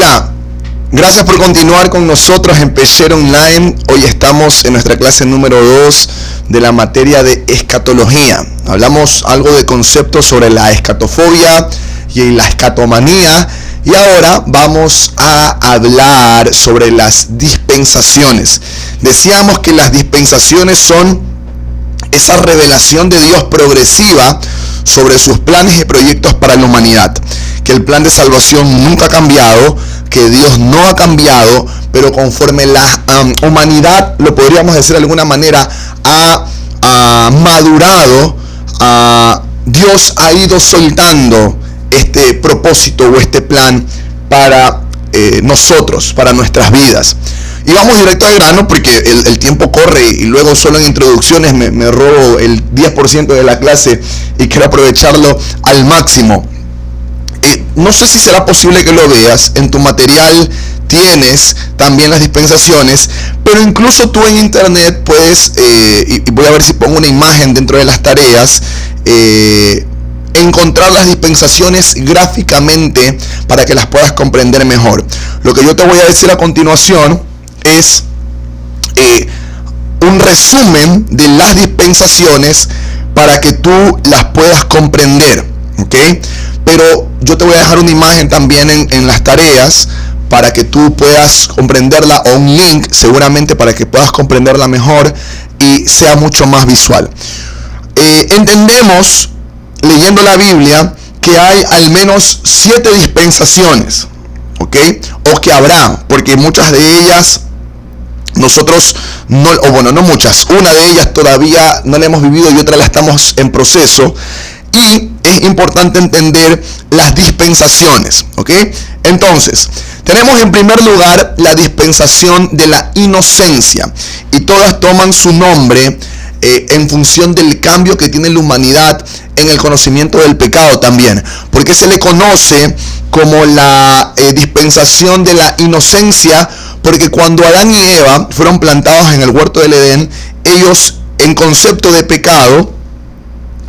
Hola, gracias por continuar con nosotros en Pesher Online. Hoy estamos en nuestra clase número 2 de la materia de escatología. Hablamos algo de conceptos sobre la escatofobia y la escatomanía. Y ahora vamos a hablar sobre las dispensaciones. Decíamos que las dispensaciones son esa revelación de Dios progresiva sobre sus planes y proyectos para la humanidad. Que el plan de salvación nunca ha cambiado, que Dios no ha cambiado, pero conforme la humanidad, lo podríamos decir de alguna manera, ha madurado, Dios ha ido soltando este propósito o este plan para nosotros, para nuestras vidas. Y vamos directo al grano porque el tiempo corre y luego solo en introducciones me robo el 10% de la clase y quiero aprovecharlo al máximo. No sé si será posible que lo veas. En tu material tienes también las dispensaciones, pero incluso tú en internet puedes, y voy a ver si pongo una imagen dentro de las tareas, encontrar las dispensaciones gráficamente para que las puedas comprender mejor. Lo que yo te voy a decir a continuación es un resumen de las dispensaciones para que tú las puedas comprender, ¿ok? Pero yo te voy a dejar una imagen también en las tareas para que tú puedas comprenderla, o un link seguramente para que puedas comprenderla mejor y sea mucho más visual. Entendemos, leyendo la Biblia, que hay al menos 7 dispensaciones, ¿ok? O que habrá, porque muchas de ellas nosotros no, o bueno, no muchas, una de ellas todavía no la hemos vivido y otra la estamos en proceso. Y es importante entender las dispensaciones, ¿ok? Entonces, tenemos en primer lugar la dispensación de la inocencia. Y todas toman su nombre en función del cambio que tiene la humanidad en el conocimiento del pecado también. Porque se le conoce como la dispensación de la inocencia, porque cuando Adán y Eva fueron plantados en el huerto del Edén, ellos en concepto de pecado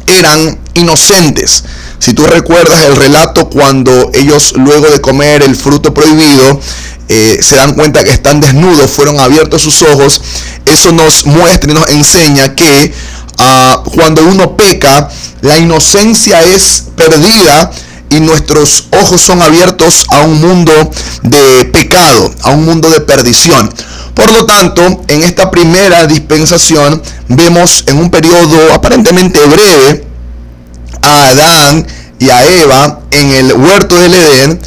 eran inocentes. Si tú recuerdas el relato, cuando ellos luego de comer el fruto prohibido se dan cuenta que están desnudos, fueron abiertos sus ojos. Eso nos muestra y nos enseña que cuando uno peca, la inocencia es perdida y nuestros ojos son abiertos a un mundo de pecado, a un mundo de perdición. Por lo tanto, en esta primera dispensación vemos en un periodo aparentemente breve a Adán y a Eva en el huerto del Edén.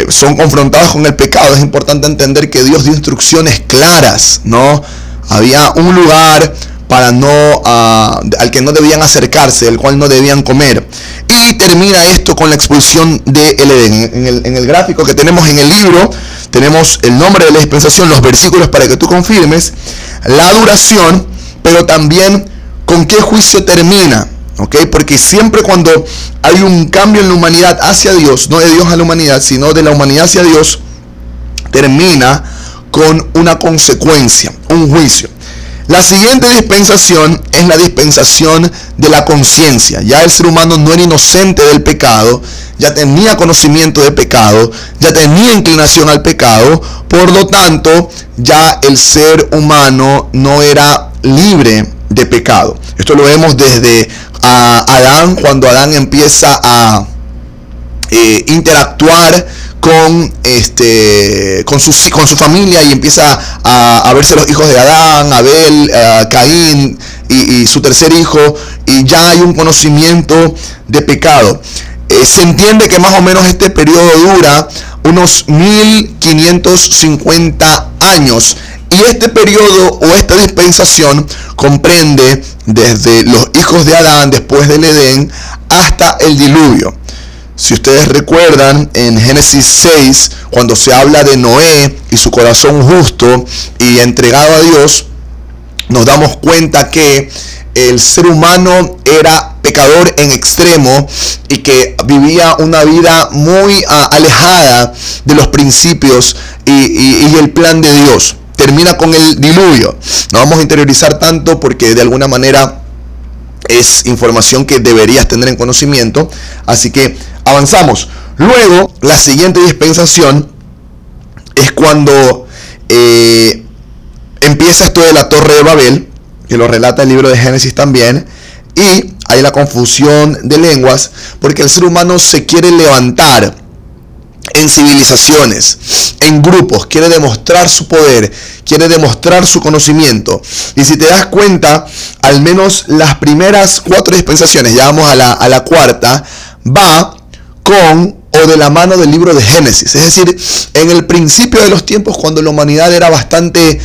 Son confrontados con el pecado. Es importante entender que Dios dio instrucciones claras, ¿no? Había un lugar para al que no debían acercarse, del cual no debían comer. Y termina esto con la expulsión del Edén. En el gráfico que tenemos en el libro, tenemos el nombre de la dispensación, los versículos para que tú confirmes, la duración, pero también con qué juicio termina. ¿Okay? Porque siempre cuando hay un cambio en la humanidad hacia Dios, no de Dios a la humanidad, sino de la humanidad hacia Dios, termina con una consecuencia, un juicio. La siguiente dispensación es la dispensación de la conciencia. Ya el ser humano no era inocente del pecado, ya tenía conocimiento de pecado, ya tenía inclinación al pecado, por lo tanto, ya el ser humano no era libre de pecado. Esto lo vemos desde Adán, cuando Adán empieza a interactuar con su familia y empieza a verse los hijos de Adán, Abel, Caín y su tercer hijo, y ya hay un conocimiento de pecado. Se entiende que más o menos este periodo dura unos 1550 años. Y este periodo o esta dispensación comprende desde los hijos de Adán después del Edén hasta el diluvio. Si ustedes recuerdan en Génesis 6, cuando se habla de Noé y su corazón justo y entregado a Dios, nos damos cuenta que el ser humano era pecador en extremo y que vivía una vida muy alejada de los principios y el plan de Dios. Termina con el diluvio. No vamos a interiorizar tanto porque de alguna manera es información que deberías tener en conocimiento. Así que avanzamos. Luego, la siguiente dispensación es cuando empieza esto de la Torre de Babel, que lo relata el libro de Génesis también, y hay la confusión de lenguas, porque el ser humano se quiere levantar en civilizaciones, en grupos, quiere demostrar su poder, quiere demostrar su conocimiento. Y si te das cuenta, al menos las primeras 4 dispensaciones, ya vamos a la cuarta, va con o de la mano del libro de Génesis. Es decir, en el principio de los tiempos, cuando la humanidad era bastante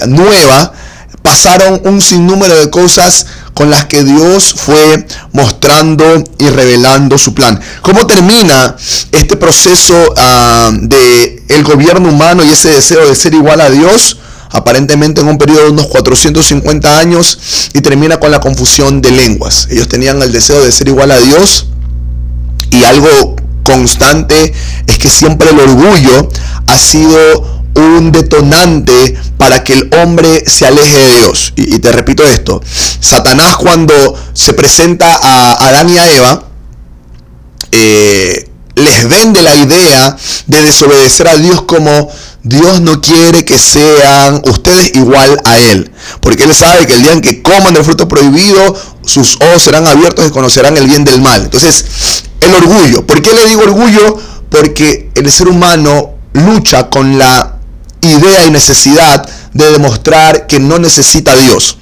nueva, pasaron un sinnúmero de cosas con las que Dios fue mostrando y revelando su plan. ¿Cómo termina este proceso de el gobierno humano y ese deseo de ser igual a Dios? Aparentemente en un periodo de unos 450 años, y termina con la confusión de lenguas. Ellos tenían el deseo de ser igual a Dios, y algo constante es que siempre el orgullo ha sido un detonante para que el hombre se aleje de Dios. Y te repito esto, Satanás, cuando se presenta a Adán y a Eva, les vende la idea de desobedecer a Dios como: Dios no quiere que sean ustedes igual a Él, porque Él sabe que el día en que coman del fruto prohibido, sus ojos serán abiertos y conocerán el bien del mal. Entonces, el orgullo. ¿Por qué le digo orgullo? Porque el ser humano lucha con la idea y necesidad de demostrar que no necesita a Dios.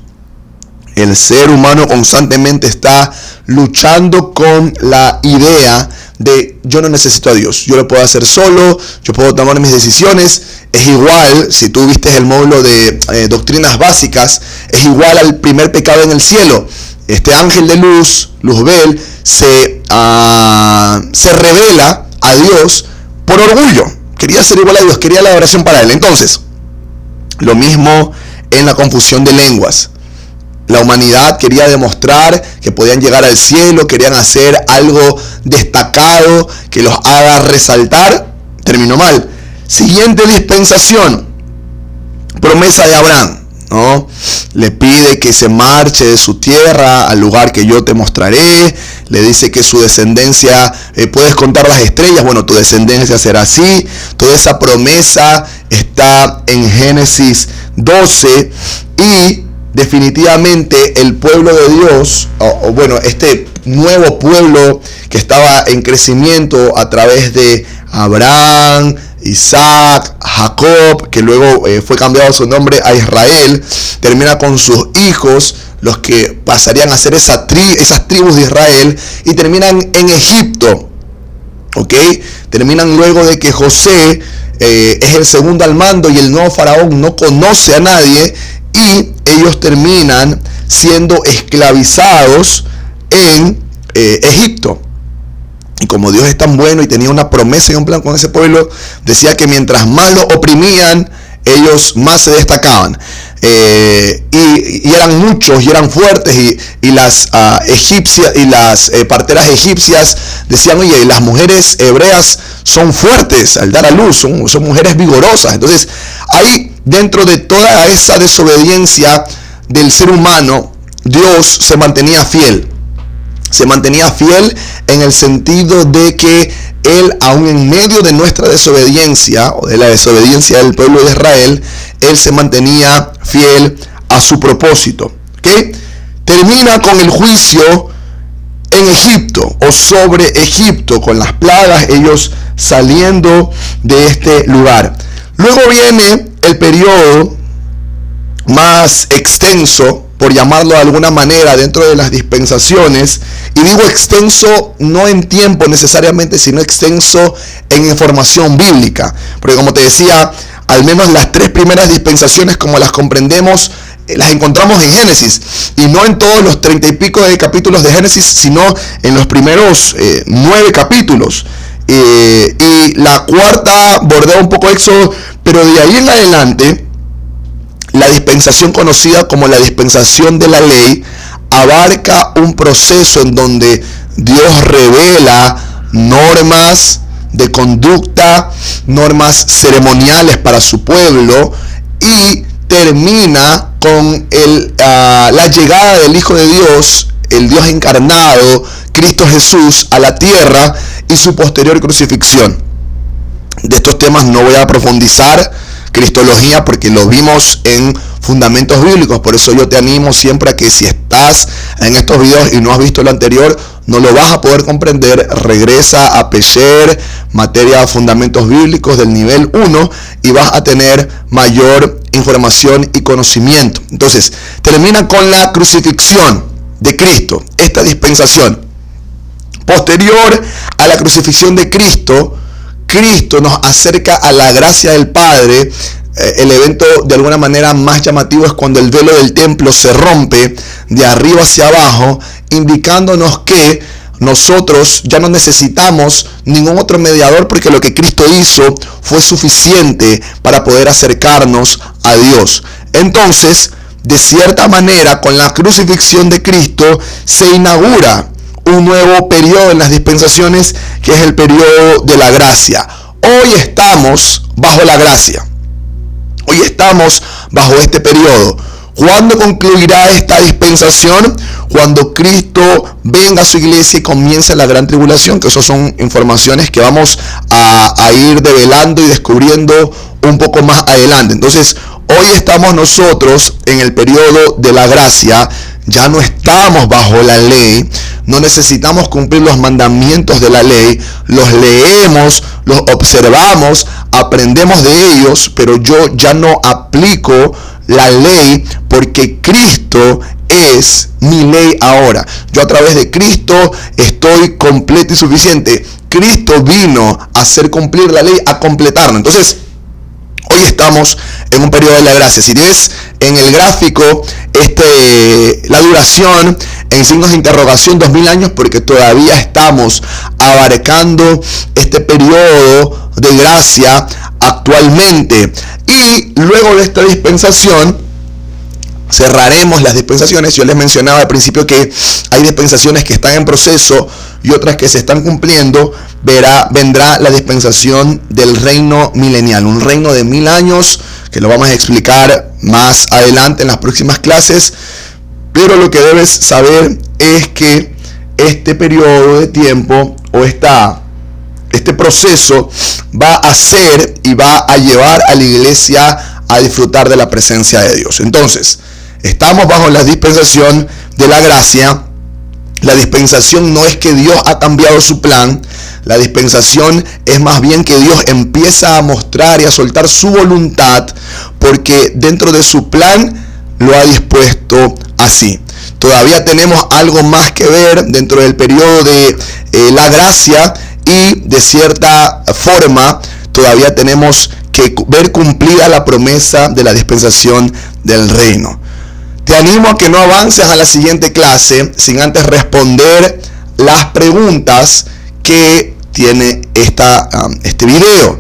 El ser humano constantemente está luchando con la idea de: yo no necesito a Dios, yo lo puedo hacer solo, yo puedo tomar mis decisiones. Es igual, si tú viste el módulo de doctrinas básicas, es igual al primer pecado en el cielo. Este ángel de luz, Luzbel, se revela a Dios por orgullo. Quería ser igual a Dios, quería la adoración para Él. Entonces, lo mismo en la confusión de lenguas. La humanidad quería demostrar que podían llegar al cielo, querían hacer algo destacado que los haga resaltar. Terminó mal. Siguiente dispensación, promesa de Abraham, ¿no? Le pide que se marche de su tierra al lugar que yo te mostraré. Le dice que su descendencia, puedes contar las estrellas, bueno, tu descendencia será así. Toda esa promesa está en Génesis 12, y definitivamente el pueblo de Dios, este nuevo pueblo que estaba en crecimiento a través de Abraham, Isaac, Jacob, que luego fue cambiado su nombre a Israel, termina con sus hijos, los que pasarían a ser esas tribus de Israel, y terminan en Egipto. ¿Ok? Terminan luego de que José es el segundo al mando y el nuevo faraón no conoce a nadie, y ellos terminan siendo esclavizados en Egipto. Y como Dios es tan bueno y tenía una promesa y un plan con ese pueblo, decía que mientras más lo oprimían, ellos más se destacaban. Y eran muchos y eran fuertes, y las egipcias y las parteras egipcias decían: oye, las mujeres hebreas son fuertes al dar a luz, son mujeres vigorosas. Entonces, ahí, dentro de toda esa desobediencia del ser humano, Dios se mantenía fiel. Se mantenía fiel en el sentido de que Él, aún en medio de nuestra desobediencia, o de la desobediencia del pueblo de Israel, Él se mantenía fiel a su propósito. ¿Okay? Termina con el juicio en Egipto, o sobre Egipto, con las plagas, ellos saliendo de este lugar. Luego viene el periodo más extenso, por llamarlo de alguna manera, dentro de las dispensaciones. Y digo extenso no en tiempo necesariamente, sino extenso en información bíblica. Porque como te decía, al menos las 3 primeras dispensaciones, como las comprendemos, las encontramos en Génesis. Y no en todos los 30 y pico de capítulos de Génesis, sino en los primeros 9 capítulos. Y la cuarta bordea un poco Éxodo, pero de ahí en adelante, la dispensación conocida como la dispensación de la ley abarca un proceso en donde Dios revela normas de conducta, normas ceremoniales para su pueblo, y termina con la llegada del Hijo de Dios, el Dios encarnado, Cristo Jesús, a la tierra, y su posterior crucifixión. de estos temas no voy a profundizar cristología porque lo vimos en fundamentos bíblicos. Por eso yo te animo siempre a que si estás en estos videos y no has visto lo anterior, no lo vas a poder comprender. Regresa a Pesher, materia de fundamentos bíblicos del nivel 1, y vas a tener mayor información y conocimiento. Entonces, termina con la crucifixión de Cristo, esta dispensación. Posterior a la crucifixión de Cristo, Cristo nos acerca a la gracia del Padre. El evento de alguna manera más llamativo es cuando el velo del templo se rompe de arriba hacia abajo, indicándonos que nosotros ya no necesitamos ningún otro mediador, porque lo que Cristo hizo fue suficiente para poder acercarnos a Dios. Entonces, de cierta manera, con la crucifixión de Cristo se inaugura un nuevo periodo en las dispensaciones, que es el periodo de la gracia. Hoy estamos bajo la gracia. Hoy estamos bajo este periodo. ¿Cuándo concluirá esta dispensación? Cuando Cristo venga a su iglesia y comience la gran tribulación, que esas son informaciones que vamos a ir develando y descubriendo un poco más adelante. Entonces, hoy estamos nosotros en el periodo de la gracia. Ya no estamos bajo la ley, no necesitamos cumplir los mandamientos de la ley, los leemos, los observamos, aprendemos de ellos, pero yo ya no aplico la ley porque Cristo es mi ley ahora. Yo a través de Cristo estoy completo y suficiente. Cristo vino a hacer cumplir la ley, a completarla. Entonces, hoy estamos en un periodo de la gracia. Si tienes en el gráfico la duración en signos de interrogación, 2000 años, porque todavía estamos abarcando este periodo de gracia actualmente. Y luego de esta dispensación cerraremos las dispensaciones. Yo les mencionaba al principio que hay dispensaciones que están en proceso y otras que se están cumpliendo. Vendrá la dispensación del reino milenial, un reino de 1000 años, que lo vamos a explicar más adelante en las próximas clases. Pero lo que debes saber es que este periodo de tiempo o este proceso va a hacer y va a llevar a la iglesia a disfrutar de la presencia de Dios. Entonces, estamos bajo la dispensación de la gracia. La dispensación no es que Dios ha cambiado su plan. La dispensación es más bien que Dios empieza a mostrar y a soltar su voluntad, porque dentro de su plan lo ha dispuesto así. Todavía tenemos algo más que ver dentro del periodo de la gracia, y de cierta forma todavía tenemos que ver cumplida la promesa de la dispensación del reino. Te animo a que no avances a la siguiente clase sin antes responder las preguntas que tiene este video.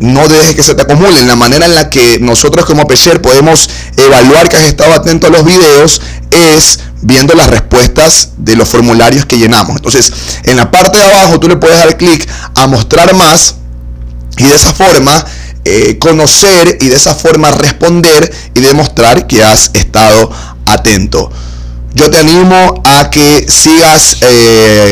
No dejes que se te acumulen. La manera en la que nosotros como Pesher podemos evaluar que has estado atento a los videos es viendo las respuestas de los formularios que llenamos. Entonces, en la parte de abajo tú le puedes dar clic a mostrar más, y de esa forma conocer, y de esa forma responder y demostrar que has estado atento. Yo te animo a que sigas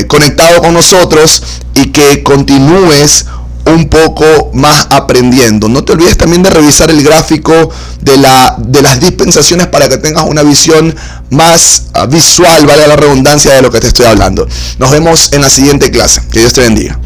conectado con nosotros y que continúes un poco más aprendiendo. No te olvides también de revisar el gráfico de las dispensaciones para que tengas una visión más visual, vale la redundancia, de lo que te estoy hablando. Nos vemos en la siguiente clase. Que Dios te bendiga.